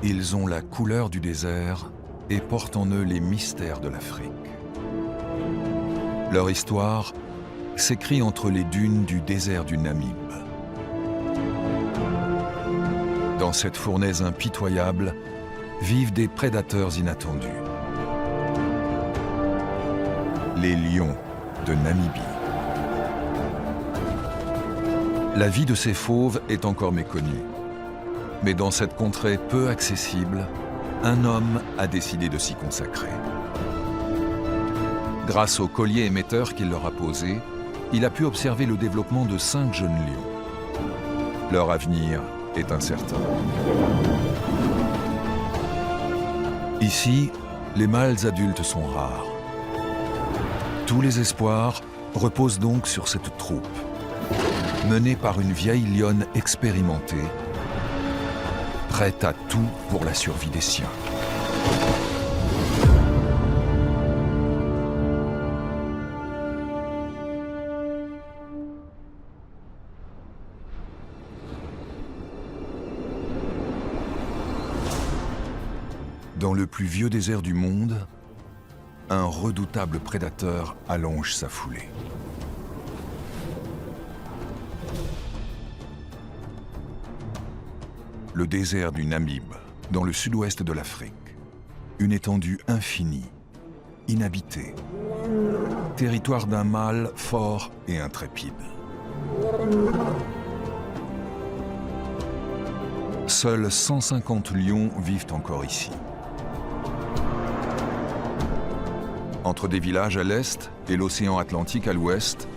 Ils ont la couleur du désert et portent en eux les mystères de l'Afrique. Leur histoire s'écrit entre les dunes du désert du Namib. Dans cette fournaise impitoyable vivent des prédateurs inattendus. Les lions de Namibie. La vie de ces fauves est encore méconnue. Mais dans cette contrée peu accessible, un homme a décidé de s'y consacrer. Grâce au collier émetteur qu'il leur a posé, il a pu observer le développement de 5 jeunes lions. Leur avenir est incertain. Ici, les mâles adultes sont rares. Tous les espoirs reposent donc sur cette troupe, menée par une vieille lionne expérimentée, prête à tout pour la survie des siens. Dans le plus vieux désert du monde, un redoutable prédateur allonge sa foulée. Le désert du Namib, dans le sud-ouest de l'Afrique. Une étendue infinie, inhabitée. Territoire d'un mâle fort et intrépide. Seuls 150 lions vivent encore ici. Entre des villages à l'est et l'océan Atlantique à l'ouest,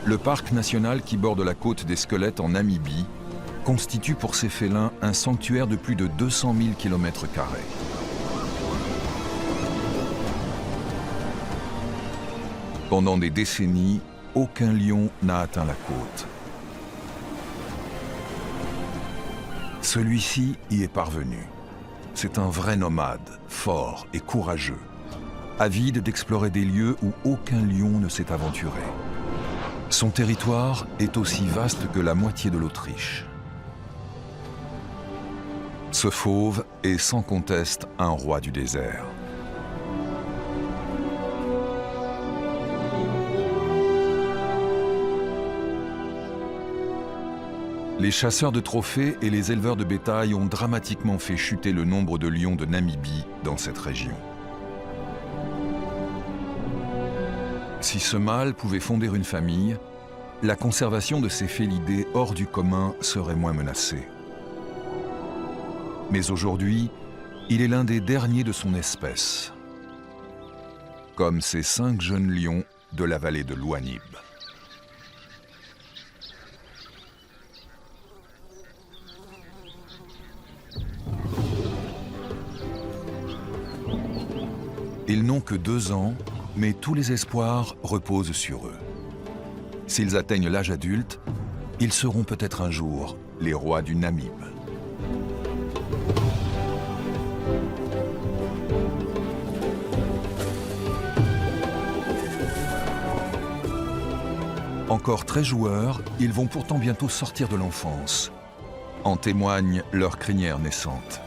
le parc national qui borde la côte des Squelettes en Namibie constitue pour ces félins un sanctuaire de plus de 200 000 km². Pendant des décennies, aucun lion n'a atteint la côte. Celui-ci y est parvenu. C'est un vrai nomade, fort et courageux, avide d'explorer des lieux où aucun lion ne s'est aventuré. Son territoire est aussi vaste que la moitié de l'Autriche. Ce fauve est sans conteste un roi du désert. Les chasseurs de trophées et les éleveurs de bétail ont dramatiquement fait chuter le nombre de lions de Namibie dans cette région. Si ce mâle pouvait fonder une famille, la conservation de ces félidés hors du commun serait moins menacée. Mais aujourd'hui, il est l'un des derniers de son espèce, comme ces 5 jeunes lions de la vallée de l'Ouanib. Ils n'ont que 2 ans, mais tous les espoirs reposent sur eux. S'ils atteignent l'âge adulte, ils seront peut-être un jour les rois du Namib. Encore très joueurs, ils vont pourtant bientôt sortir de l'enfance. En témoigne leur crinière naissante.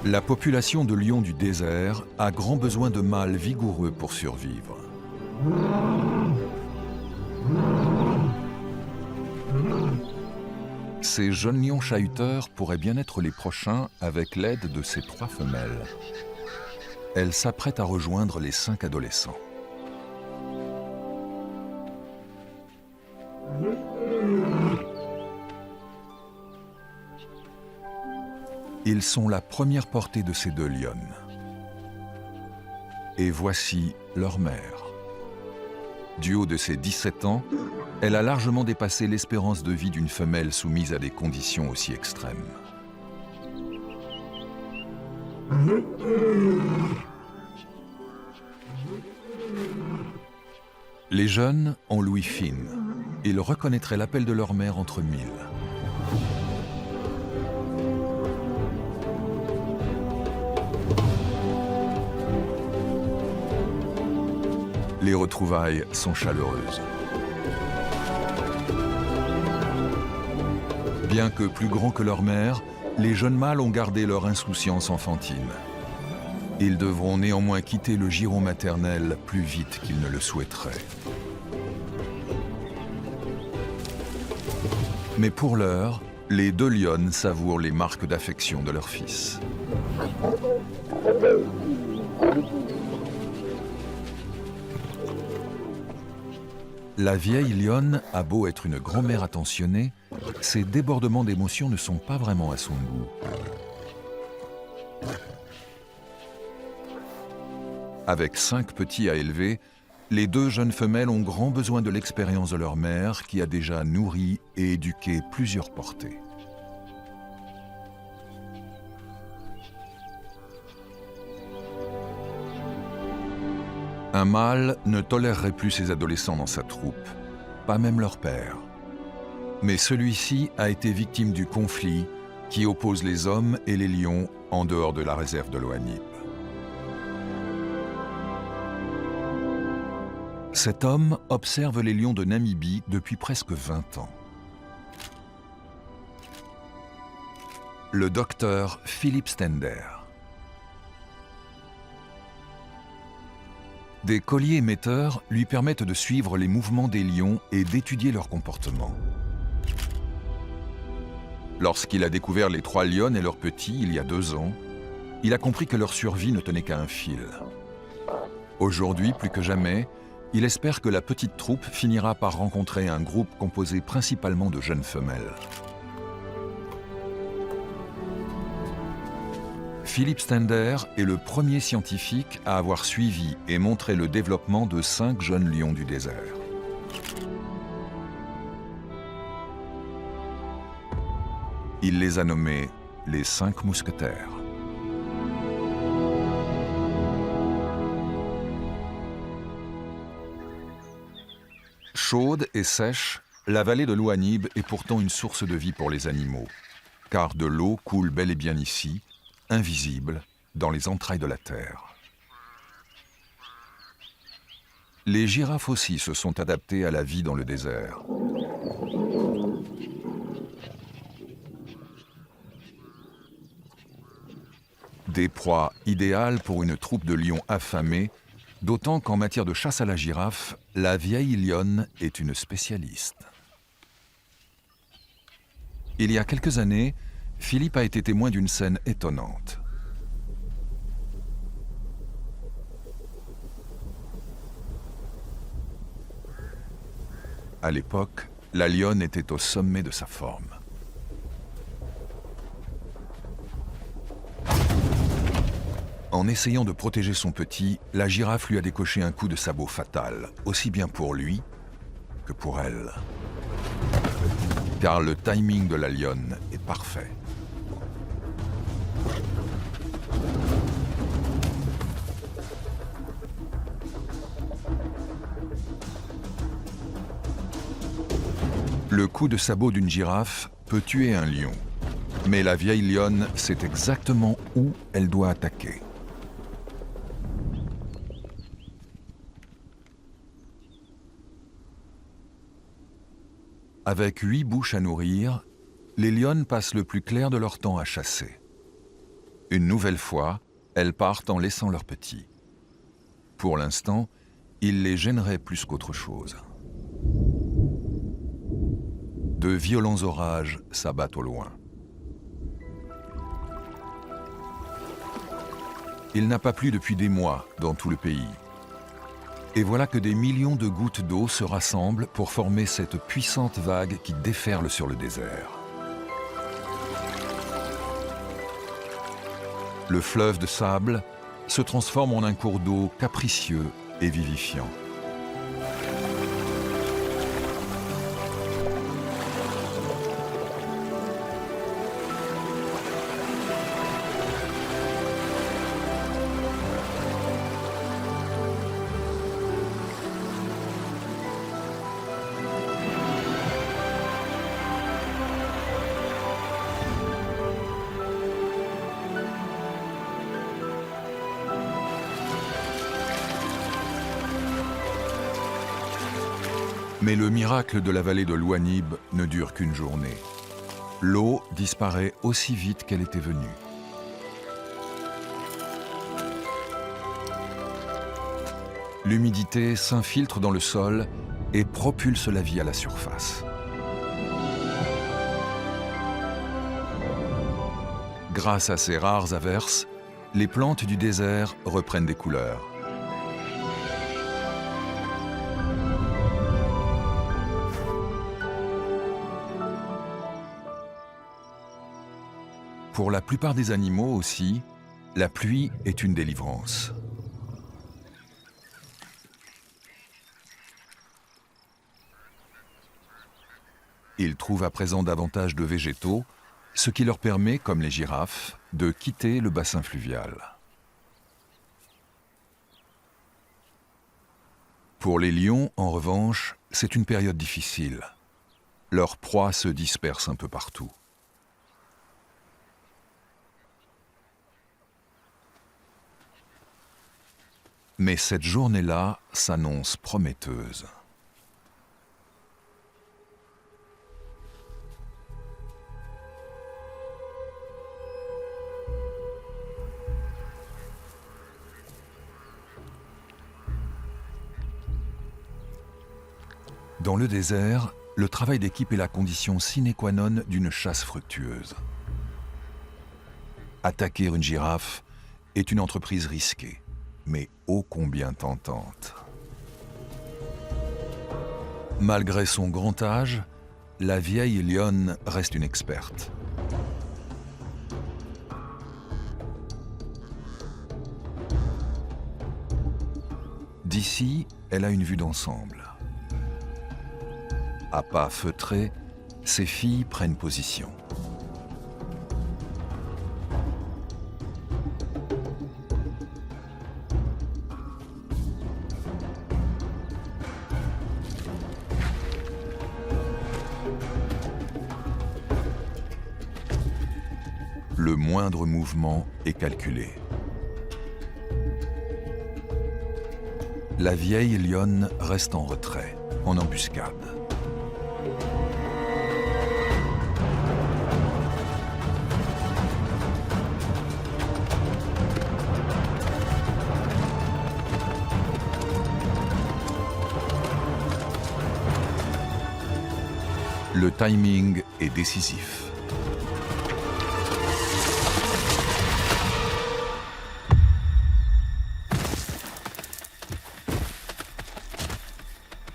La population de lions du désert a grand besoin de mâles vigoureux pour survivre. Ces jeunes lions chahuteurs pourraient bien être les prochains avec l'aide de ces 3 femelles. Elles s'apprêtent à rejoindre les 5 adolescents. Ils sont la première portée de ces 2 lionnes. Et voici leur mère. Du haut de ses 17 ans, elle a largement dépassé l'espérance de vie d'une femelle soumise à des conditions aussi extrêmes. Les jeunes ont l'ouïe fine. Ils reconnaîtraient l'appel de leur mère entre 1000. Les retrouvailles sont chaleureuses. Bien que plus grands que leur mère, les jeunes mâles ont gardé leur insouciance enfantine. Ils devront néanmoins quitter le giron maternel plus vite qu'ils ne le souhaiteraient. Mais pour l'heure, les deux lionnes savourent les marques d'affection de leur fils. La vieille lionne a beau être une grand-mère attentionnée, ses débordements d'émotions ne sont pas vraiment à son goût. Avec 5 petits à élever, les deux jeunes femelles ont grand besoin de l'expérience de leur mère qui a déjà nourri et éduqué plusieurs portées. Un mâle ne tolérerait plus ses adolescents dans sa troupe, pas même leur père. Mais celui-ci a été victime du conflit qui oppose les hommes et les lions en dehors de la réserve de l'Oanib. Cet homme observe les lions de Namibie depuis presque 20 ans. Le docteur Philip Stender. Des colliers émetteurs lui permettent de suivre les mouvements des lions et d'étudier leur comportement. Lorsqu'il a découvert les 3 lionnes et leurs petits il y a 2 ans, il a compris que leur survie ne tenait qu'à un fil. Aujourd'hui, plus que jamais, il espère que la petite troupe finira par rencontrer un groupe composé principalement de jeunes femelles. Philip Stender est le premier scientifique à avoir suivi et montré le développement de 5 jeunes lions du désert. Il les a nommés les 5 mousquetaires. Chaude et sèche, la vallée de l'Oanib est pourtant une source de vie pour les animaux, car de l'eau coule bel et bien ici, invisible, dans les entrailles de la terre. Les girafes aussi se sont adaptées à la vie dans le désert. Des proies idéales pour une troupe de lions affamés, d'autant qu'en matière de chasse à la girafe, la vieille lionne est une spécialiste. Il y a quelques années, Philippe a été témoin d'une scène étonnante. À l'époque, la lionne était au sommet de sa forme. En essayant de protéger son petit, la girafe lui a décoché un coup de sabot fatal, aussi bien pour lui que pour elle. Car le timing de la lionne est parfait. Le coup de sabot d'une girafe peut tuer un lion, mais la vieille lionne sait exactement où elle doit attaquer. Avec 8 bouches à nourrir, les lionnes passent le plus clair de leur temps à chasser. Une nouvelle fois, elles partent en laissant leurs petits. Pour l'instant, ils les gêneraient plus qu'autre chose. De violents orages s'abattent au loin. Il n'a pas plu depuis des mois dans tout le pays. Et voilà que des millions de gouttes d'eau se rassemblent pour former cette puissante vague qui déferle sur le désert. Le fleuve de sable se transforme en un cours d'eau capricieux et vivifiant. Mais le miracle de la vallée de l'Ouanib ne dure qu'une journée. L'eau disparaît aussi vite qu'elle était venue. L'humidité s'infiltre dans le sol et propulse la vie à la surface. Grâce à ces rares averses, les plantes du désert reprennent des couleurs. Pour la plupart des animaux aussi, la pluie est une délivrance. Ils trouvent à présent davantage de végétaux, ce qui leur permet, comme les girafes, de quitter le bassin fluvial. Pour les lions, en revanche, c'est une période difficile. Leur proie se disperse un peu partout. Mais cette journée-là s'annonce prometteuse. Dans le désert, le travail d'équipe est la condition sine qua non d'une chasse fructueuse. Attaquer une girafe est une entreprise risquée, mais ô combien tentante. Malgré son grand âge, la vieille lionne reste une experte. D'ici, elle a une vue d'ensemble. À pas feutrés, ses filles prennent position. Le moindre mouvement est calculé. La vieille lionne reste en retrait, en embuscade. Le timing est décisif.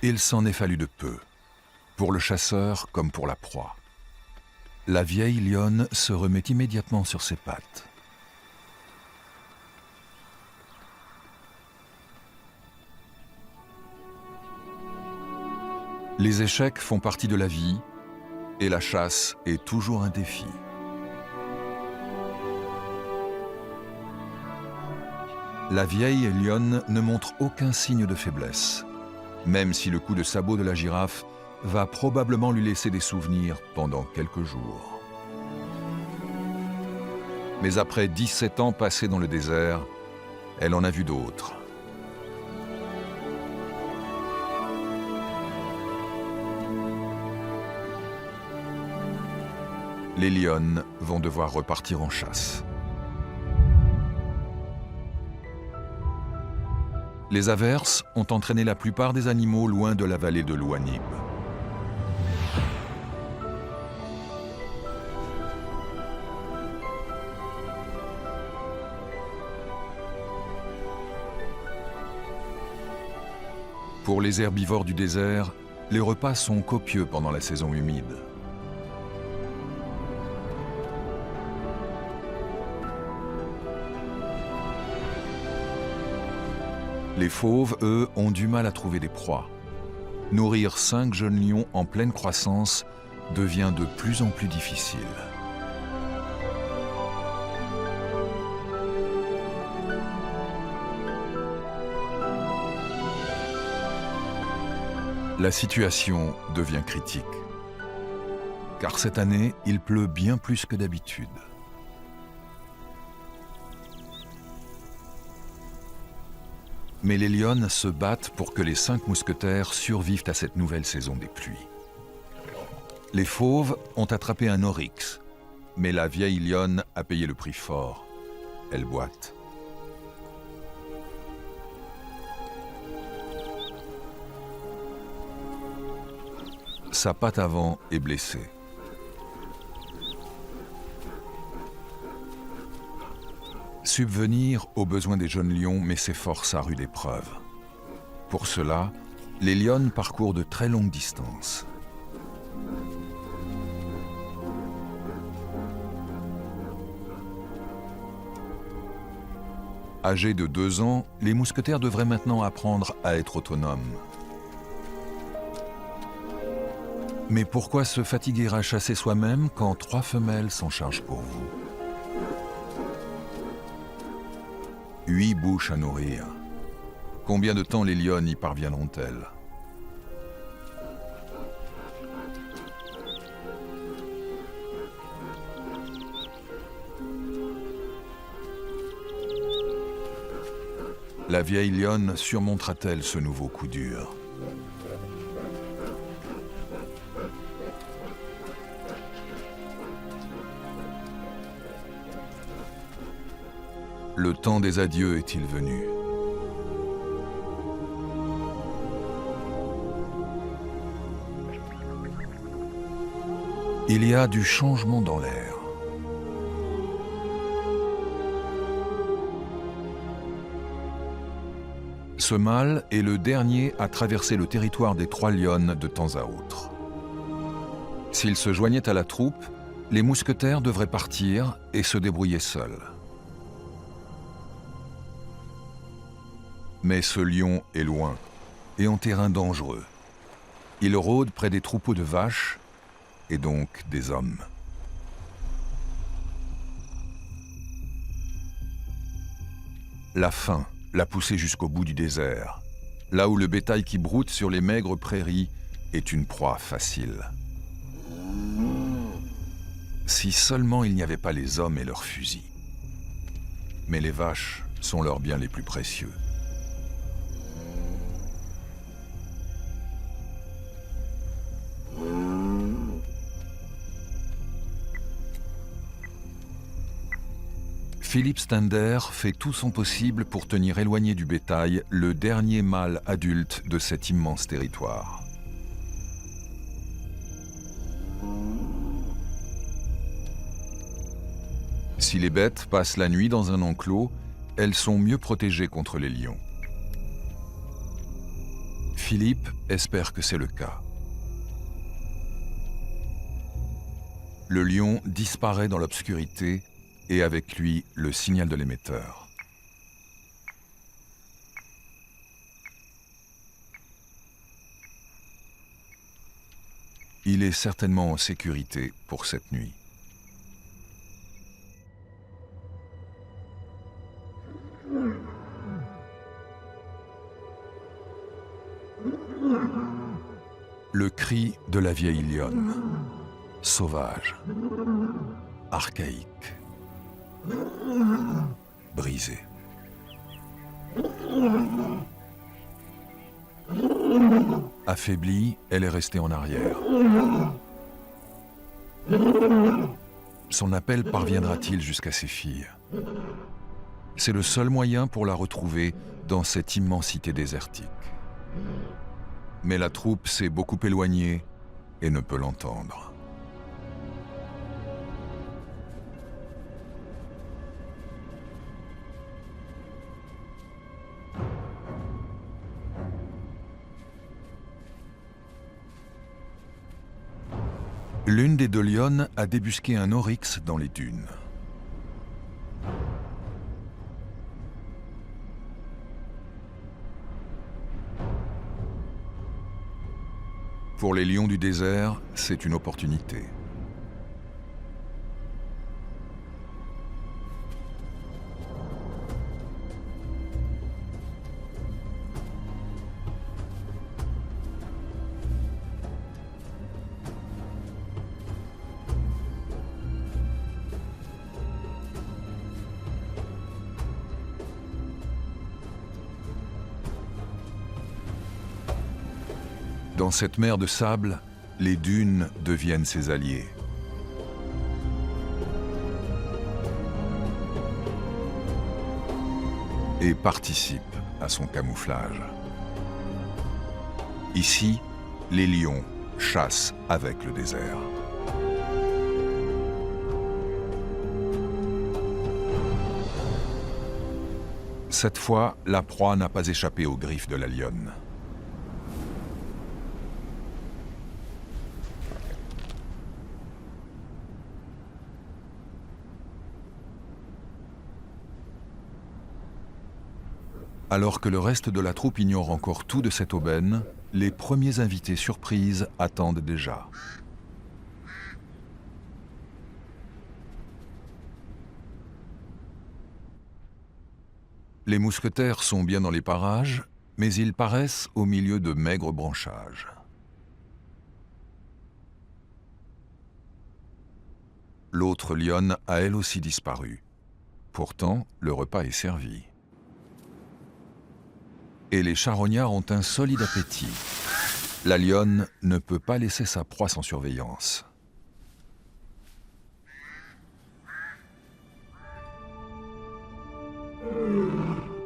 Il s'en est fallu de peu, pour le chasseur comme pour la proie. La vieille lionne se remet immédiatement sur ses pattes. Les échecs font partie de la vie et la chasse est toujours un défi. La vieille lionne ne montre aucun signe de faiblesse, même si le coup de sabot de la girafe va probablement lui laisser des souvenirs pendant quelques jours. Mais après 17 ans passés dans le désert, elle en a vu d'autres. Les lionnes vont devoir repartir en chasse. Les averses ont entraîné la plupart des animaux loin de la vallée de l'Ouanib. Pour les herbivores du désert, les repas sont copieux pendant la saison humide. Les fauves, eux, ont du mal à trouver des proies. Nourrir 5 jeunes lions en pleine croissance devient de plus en plus difficile. La situation devient critique, car cette année, il pleut bien plus que d'habitude. Mais les lionnes se battent pour que les 5 mousquetaires survivent à cette nouvelle saison des pluies. Les fauves ont attrapé un oryx, mais la vieille lionne a payé le prix fort. Elle boite. Sa patte avant est blessée. Subvenir aux besoins des jeunes lions met ses forces à rude épreuve. Pour cela, les lionnes parcourent de très longues distances. Âgés de 2 ans, les mousquetaires devraient maintenant apprendre à être autonomes. Mais pourquoi se fatiguer à chasser soi-même quand 3 femelles s'en chargent pour vous? 8 bouches à nourrir. Combien de temps les lionnes y parviendront-elles? La vieille lionne surmontera-t-elle ce nouveau coup dur? Le temps des adieux est-il venu? Il y a du changement dans l'air. Ce mâle est le dernier à traverser le territoire des 3 lionnes de temps à autre. S'il se joignait à la troupe, les mousquetaires devraient partir et se débrouiller seuls. Mais ce lion est loin et en terrain dangereux. Il rôde près des troupeaux de vaches et donc des hommes. La faim l'a poussé jusqu'au bout du désert, là où le bétail qui broute sur les maigres prairies est une proie facile. Si seulement il n'y avait pas les hommes et leurs fusils. Mais les vaches sont leurs biens les plus précieux. Philippe Stender fait tout son possible pour tenir éloigné du bétail le dernier mâle adulte de cet immense territoire. Si les bêtes passent la nuit dans un enclos, elles sont mieux protégées contre les lions. Philippe espère que c'est le cas. Le lion disparaît dans l'obscurité et avec lui le signal de l'émetteur. Il est certainement en sécurité pour cette nuit. Le cri de la vieille lionne, sauvage, archaïque, brisé. Affaiblie, elle est restée en arrière. Son appel parviendra-t-il jusqu'à ses filles? C'est le seul moyen pour la retrouver dans cette immensité désertique. Mais la troupe s'est beaucoup éloignée et ne peut l'entendre. L'une des 2 lionnes a débusqué un oryx dans les dunes. Pour les lions du désert, c'est une opportunité. Dans cette mer de sable, les dunes deviennent ses alliés. Et participent à son camouflage. Ici, les lions chassent avec le désert. Cette fois, la proie n'a pas échappé aux griffes de la lionne. Alors que le reste de la troupe ignore encore tout de cette aubaine, les premiers invités surprises attendent déjà. Les mousquetaires sont bien dans les parages, mais ils paraissent au milieu de maigres branchages. L'autre lionne a elle aussi disparu. Pourtant, le repas est servi. Et les charognards ont un solide appétit. La lionne ne peut pas laisser sa proie sans surveillance.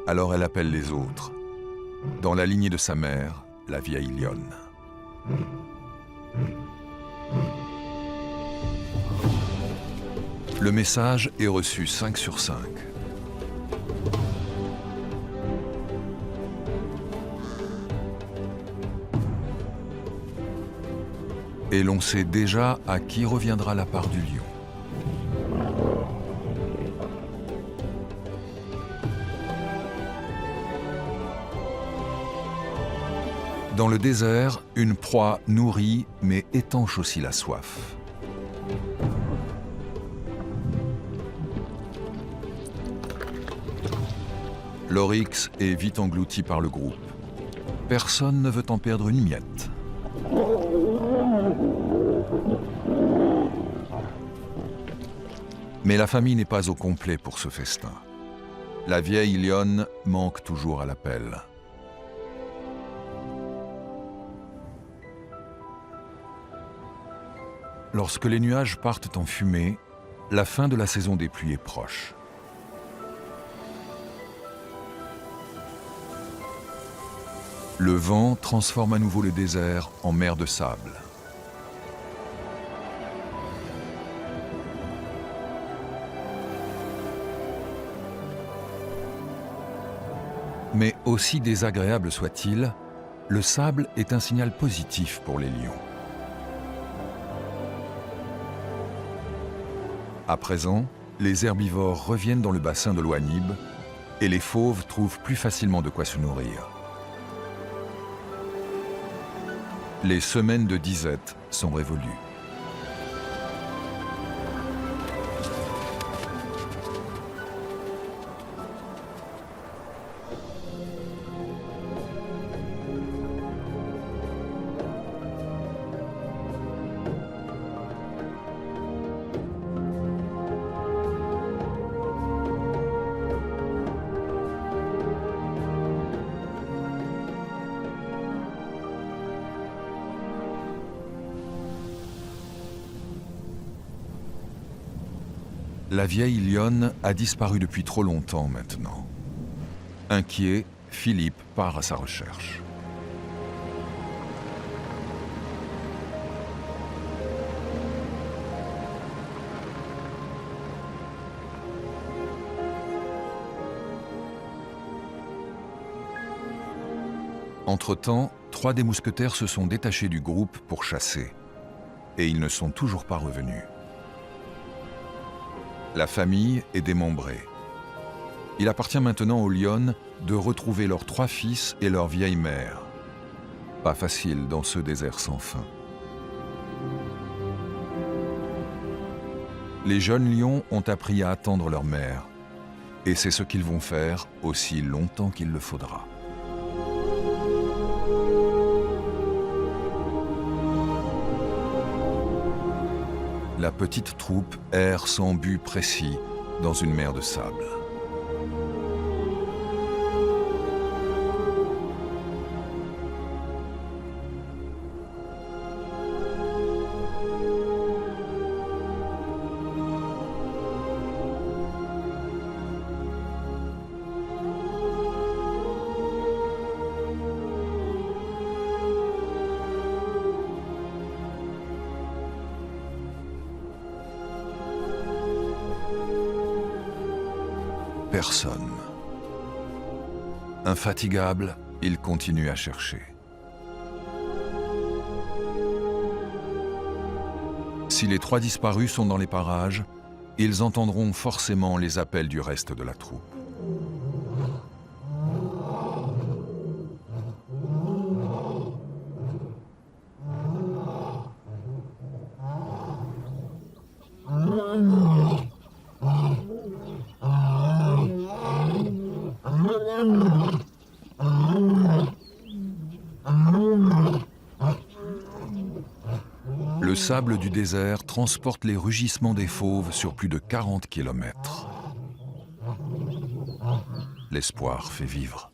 Alors elle appelle les autres, dans la lignée de sa mère, la vieille lionne. Le message est reçu 5 sur 5. Et l'on sait déjà à qui reviendra la part du lion. Dans le désert, une proie nourrit mais étanche aussi la soif. L'oryx est vite englouti par le groupe. Personne ne veut en perdre une miette. Mais la famille n'est pas au complet pour ce festin. La vieille lionne manque toujours à l'appel. Lorsque les nuages partent en fumée, la fin de la saison des pluies est proche. Le vent transforme à nouveau le désert en mer de sable. Mais aussi désagréable soit-il, le sable est un signal positif pour les lions. À présent, les herbivores reviennent dans le bassin de l'Ouanib et les fauves trouvent plus facilement de quoi se nourrir. Les semaines de disette sont révolues. La vieille lionne a disparu depuis trop longtemps maintenant. Inquiet, Philippe part à sa recherche. Entre-temps, 3 des mousquetaires se sont détachés du groupe pour chasser. Et ils ne sont toujours pas revenus. La famille est démembrée. Il appartient maintenant aux lionnes de retrouver leurs 3 fils et leur vieille mère. Pas facile dans ce désert sans fin. Les jeunes lions ont appris à attendre leur mère. Et c'est ce qu'ils vont faire aussi longtemps qu'il le faudra. La petite troupe erre sans but précis dans une mer de sable. Personne. Infatigable, ils continuent à chercher. Si les 3 disparus sont dans les parages, ils entendront forcément les appels du reste de la troupe. Le sable du désert transporte les rugissements des fauves sur plus de 40 kilomètres. L'espoir fait vivre.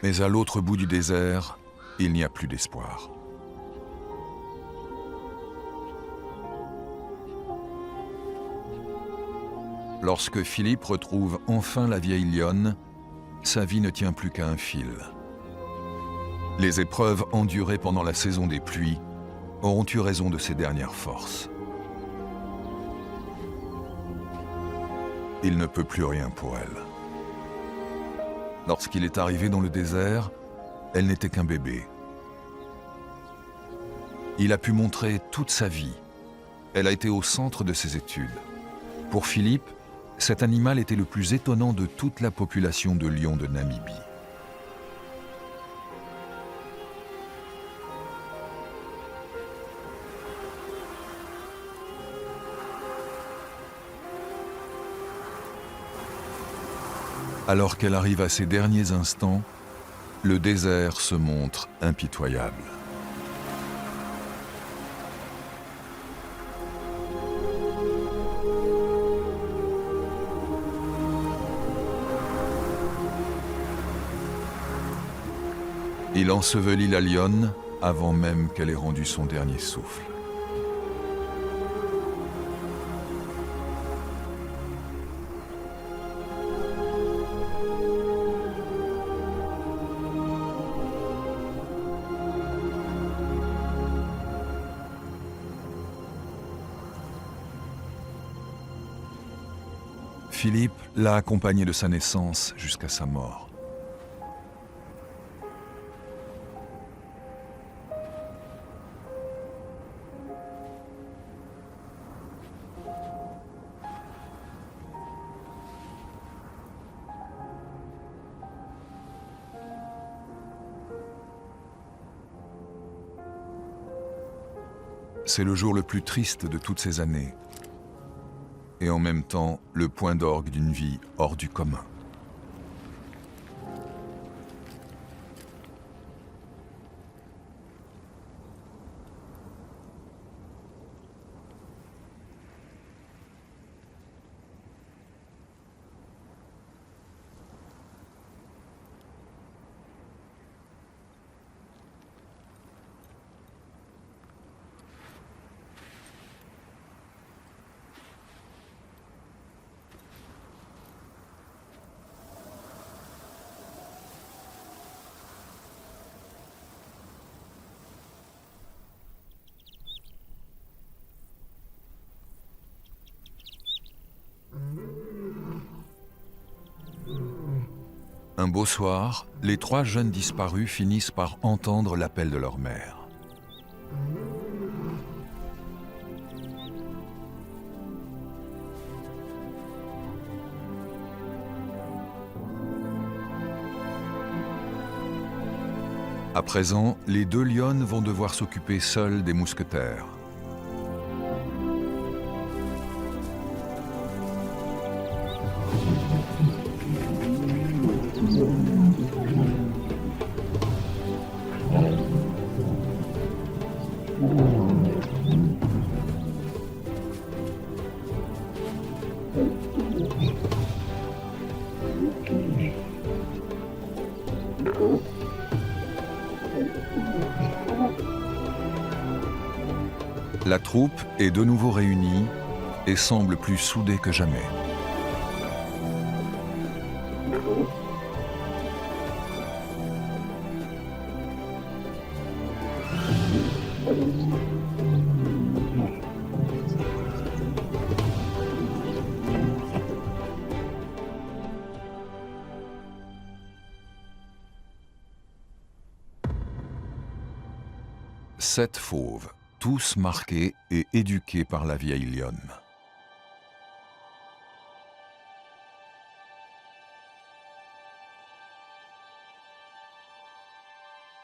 Mais à l'autre bout du désert, il n'y a plus d'espoir. Lorsque Philippe retrouve enfin la vieille lionne, sa vie ne tient plus qu'à un fil. Les épreuves endurées pendant la saison des pluies auront eu raison de ses dernières forces. Il ne peut plus rien pour elle. Lorsqu'il est arrivé dans le désert, elle n'était qu'un bébé. Il a pu montrer toute sa vie. Elle a été au centre de ses études. Pour Philippe, cet animal était le plus étonnant de toute la population de lions de Namibie. Alors qu'elle arrive à ses derniers instants, le désert se montre impitoyable. Il ensevelit la lionne avant même qu'elle ait rendu son dernier souffle. Philippe l'a accompagné de sa naissance jusqu'à sa mort. C'est le jour le plus triste de toutes ces années, et en même temps le point d'orgue d'une vie hors du commun. Un beau soir, les 3 jeunes disparus finissent par entendre l'appel de leur mère. À présent, les 2 lionnes vont devoir s'occuper seules des mousquetaires. La troupe est de nouveau réunie et semble plus soudée que jamais. 7 fauves, tous marqués et éduqués par la vieille lionne.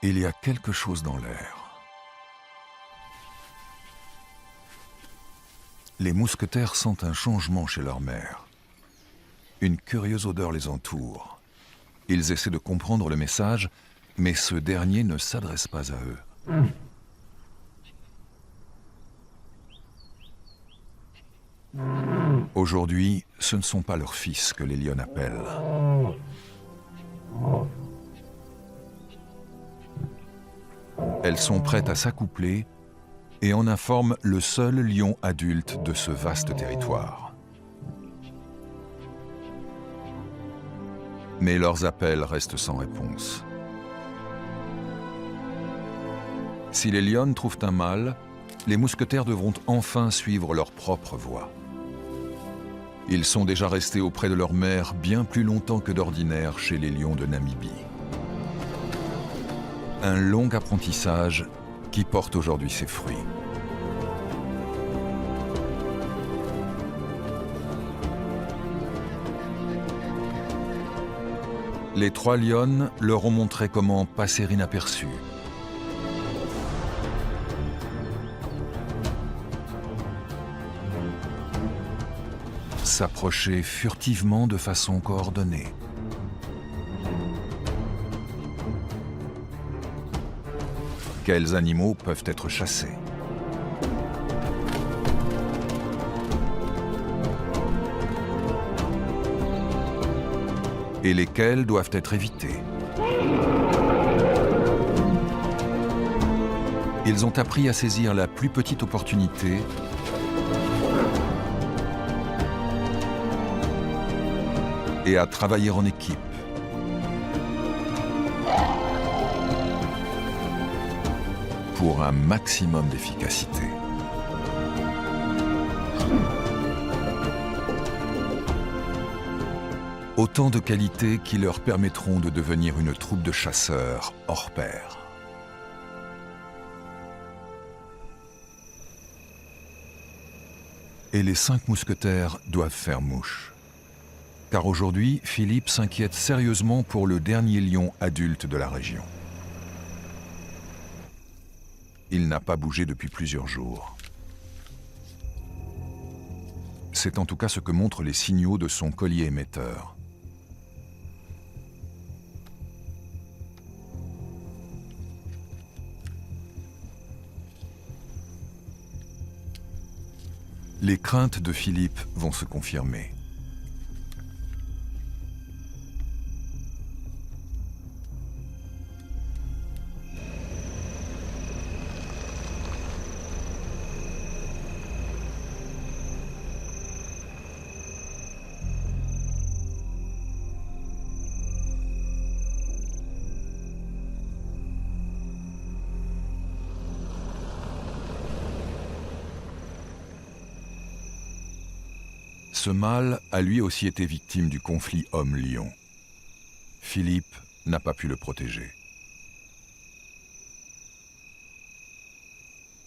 Il y a quelque chose dans l'air. Les mousquetaires sentent un changement chez leur mère. Une curieuse odeur les entoure. Ils essaient de comprendre le message, mais ce dernier ne s'adresse pas à eux. Aujourd'hui, ce ne sont pas leurs fils que les lionnes appellent. Elles sont prêtes à s'accoupler et en informent le seul lion adulte de ce vaste territoire. Mais leurs appels restent sans réponse. Si les lionnes trouvent un mâle, les mousquetaires devront enfin suivre leur propre voie. Ils sont déjà restés auprès de leur mère bien plus longtemps que d'ordinaire chez les lions de Namibie. Un long apprentissage qui porte aujourd'hui ses fruits. Les 3 lionnes leur ont montré comment passer inaperçus. S'approcher furtivement de façon coordonnée. Quels animaux peuvent être chassés? Et lesquels doivent être évités? Ils ont appris à saisir la plus petite opportunité et à travailler en équipe. Pour un maximum d'efficacité. Autant de qualités qui leur permettront de devenir une troupe de chasseurs hors pair. Et les 5 mousquetaires doivent faire mouche. Car aujourd'hui, Philippe s'inquiète sérieusement pour le dernier lion adulte de la région. Il n'a pas bougé depuis plusieurs jours. C'est en tout cas ce que montrent les signaux de son collier émetteur. Les craintes de Philippe vont se confirmer. Ce mâle a lui aussi été victime du conflit homme-lion. Philippe n'a pas pu le protéger.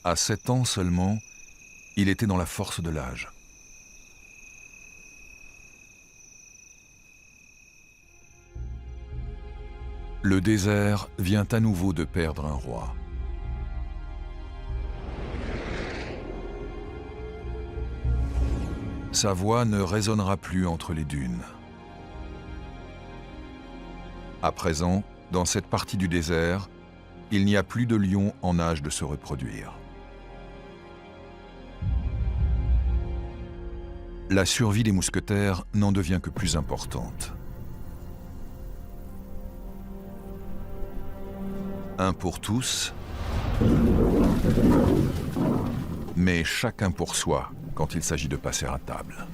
À 7 ans seulement, il était dans la force de l'âge. Le désert vient à nouveau de perdre un roi. Sa voix ne résonnera plus entre les dunes. À présent, dans cette partie du désert, il n'y a plus de lions en âge de se reproduire. La survie des mousquetaires n'en devient que plus importante. Un pour tous, mais chacun pour soi quand il s'agit de passer à table.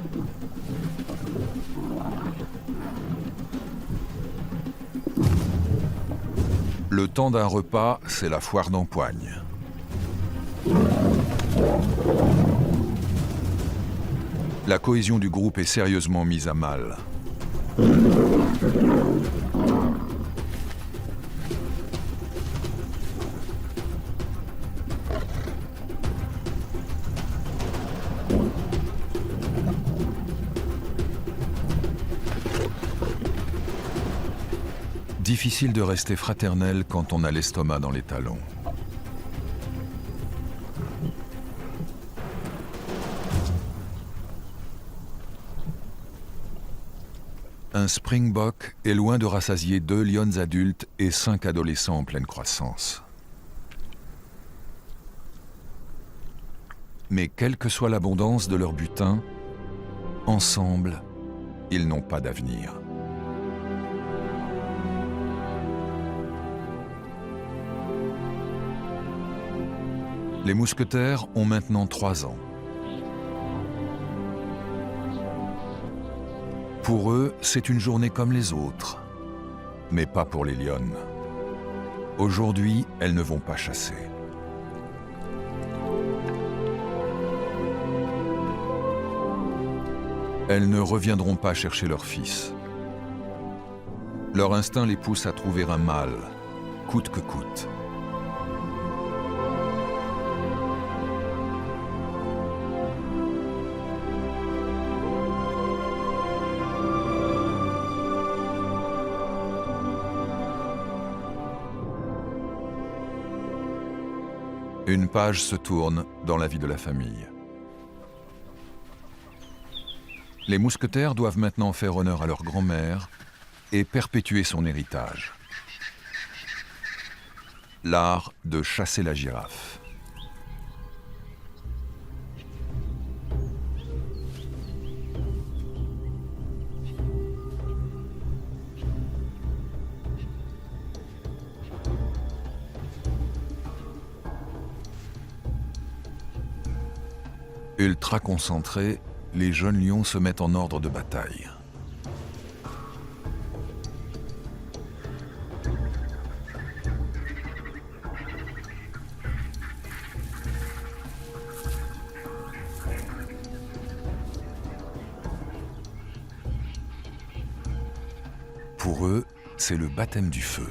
Le temps d'un repas, c'est la foire d'empoigne. La cohésion du groupe est sérieusement mise à mal. Difficile de rester fraternel quand on a l'estomac dans les talons. Un springbok est loin de rassasier 2 lionnes adultes et 5 adolescents en pleine croissance. Mais quelle que soit l'abondance de leur butin, ensemble, ils n'ont pas d'avenir. Les mousquetaires ont maintenant 3 ans. Pour eux, c'est une journée comme les autres, mais pas pour les lionnes. Aujourd'hui, elles ne vont pas chasser. Elles ne reviendront pas chercher leur fils. Leur instinct les pousse à trouver un mâle, coûte que coûte. Une page se tourne dans la vie de la famille. Les mousquetaires doivent maintenant faire honneur à leur grand-mère et perpétuer son héritage. L'art de chasser la girafe. Ultra concentrés, les jeunes lions se mettent en ordre de bataille. Pour eux, c'est le baptême du feu.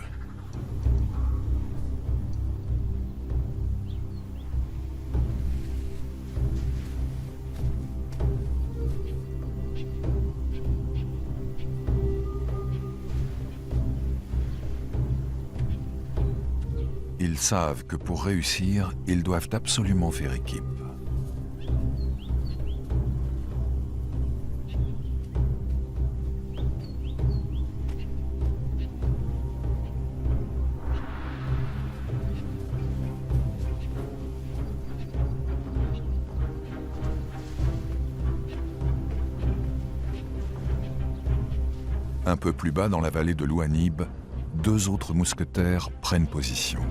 Ils savent que pour réussir, ils doivent absolument faire équipe. Un peu plus bas dans la vallée de l'Ouanib, 2 autres mousquetaires prennent position.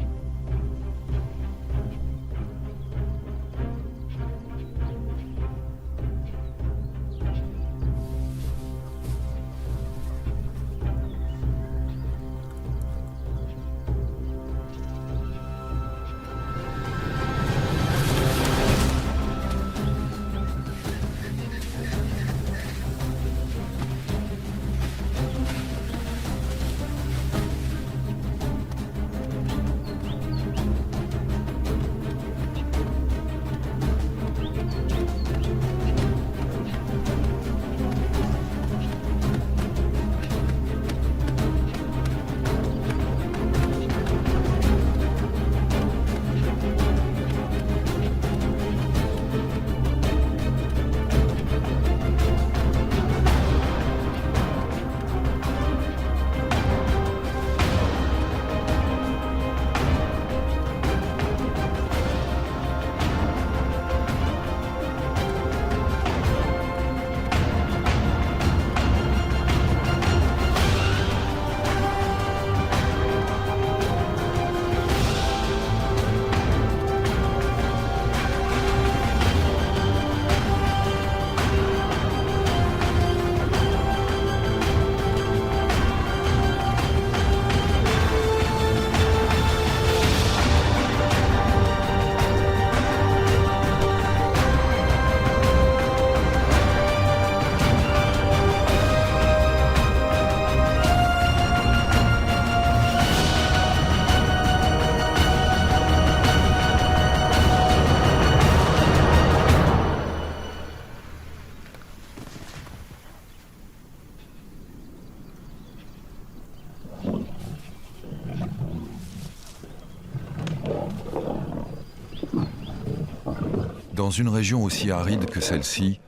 Dans une région aussi aride que celle-ci,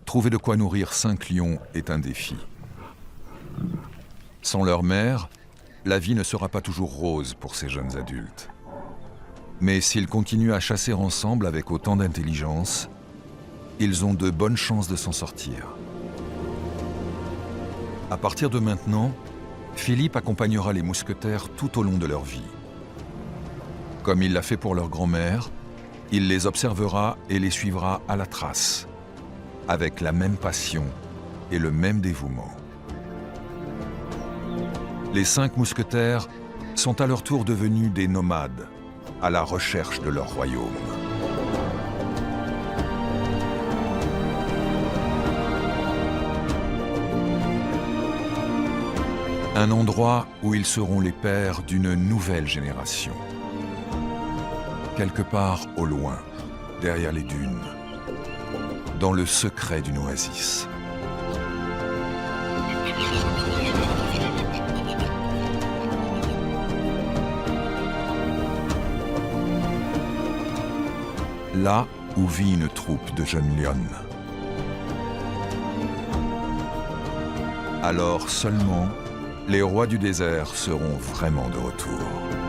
trouver de quoi nourrir 5 lions est un défi. Sans leur mère, la vie ne sera pas toujours rose pour ces jeunes adultes. Mais s'ils continuent à chasser ensemble avec autant d'intelligence, ils ont de bonnes chances de s'en sortir. À partir de maintenant, Philippe accompagnera les mousquetaires tout au long de leur vie. Comme il l'a fait pour leur grand-mère, il les observera et les suivra à la trace, avec la même passion et le même dévouement. Les 5 mousquetaires sont à leur tour devenus des nomades, à la recherche de leur royaume. Un endroit où ils seront les pères d'une nouvelle génération. Quelque part au loin, derrière les dunes, dans le secret d'une oasis. Là où vit une troupe de jeunes lionnes. Alors seulement, les rois du désert seront vraiment de retour.